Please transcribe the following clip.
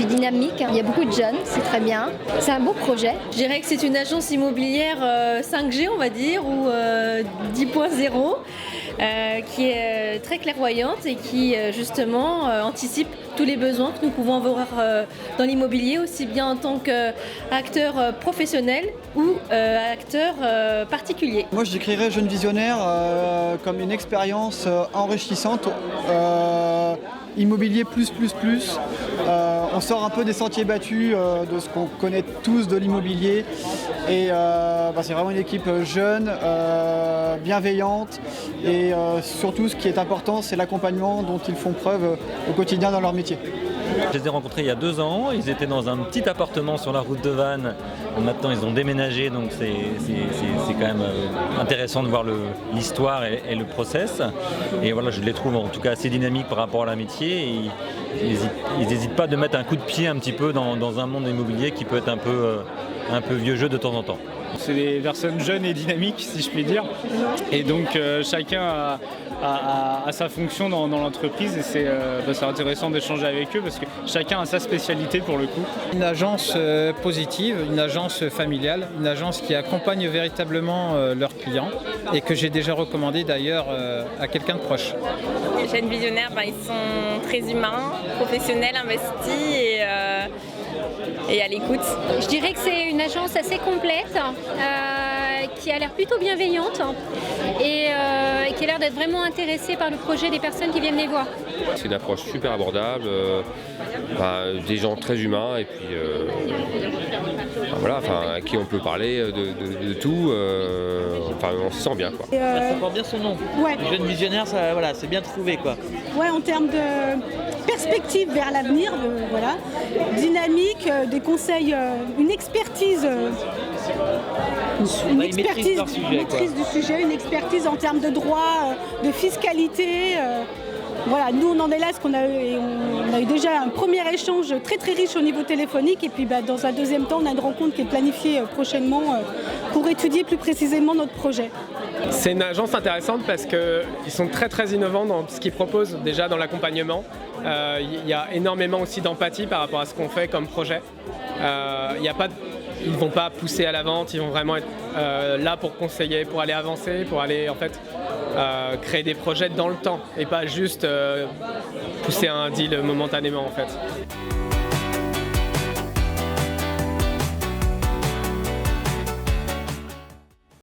C'est dynamique, il y a beaucoup de jeunes, c'est très bien. C'est un beau projet. Je dirais que c'est une agence immobilière 5G, on va dire, ou 10.0, qui est très clairvoyante et qui justement anticipe tous les besoins que nous pouvons avoir dans l'immobilier, aussi bien en tant qu'acteur professionnel ou acteur particulier. Moi, je décrirais Jeune Visionnaire comme une expérience enrichissante. Immobilier plus. On sort un peu des sentiers battus de ce qu'on connaît tous de l'immobilier. Et c'est vraiment une équipe jeune, bienveillante. Et surtout, ce qui est important, c'est l'accompagnement dont ils font preuve au quotidien dans leur métier. Je les ai rencontrés il y a 2 ans, ils étaient dans un petit appartement sur la route de Vannes. Maintenant ils ont déménagé, donc c'est quand même intéressant de voir l'histoire et le process. Et voilà, je les trouve en tout cas assez dynamiques par rapport à leur métier. Et ils n'hésitent pas de mettre un coup de pied un petit peu dans un monde immobilier qui peut être un peu vieux jeu de temps en temps. C'est des personnes jeunes et dynamiques, si je puis dire. Et donc chacun a sa fonction dans l'entreprise et c'est intéressant d'échanger avec eux parce que chacun a sa spécialité pour le coup. Une agence positive, une agence familiale, une agence qui accompagne véritablement leurs clients et que j'ai déjà recommandé d'ailleurs à quelqu'un de proche. Les jeunes visionnaires, ils sont très humains, professionnels, investis et à l'écoute. Je dirais que c'est une agence assez complète, qui a l'air plutôt bienveillante et qui a l'air d'être vraiment intéressée par le projet des personnes qui viennent les voir. C'est une approche super abordable, des gens très humains et puis à qui on peut parler de tout. On se sent bien, quoi. Ça porte bien son nom. Ouais. Les jeunes visionnaires, c'est bien trouvé, quoi. Ouais, en termes de perspective vers l'avenir, dynamique, des conseils, une expertise. Une expertise maîtrise du sujet, une expertise en termes de droit, de fiscalité. Nous on en est là parce qu'on a eu déjà un premier échange très très riche au niveau téléphonique et puis dans un deuxième temps on a une rencontre qui est planifiée prochainement pour étudier plus précisément notre projet. C'est une agence intéressante parce qu'ils sont très très innovants dans ce qu'ils proposent déjà dans l'accompagnement. Il y a énormément aussi d'empathie par rapport à ce qu'on fait comme projet. Ils ne vont pas pousser à la vente, ils vont vraiment être là pour conseiller, pour aller avancer, pour aller créer des projets dans le temps et pas juste pousser à un deal momentanément en fait.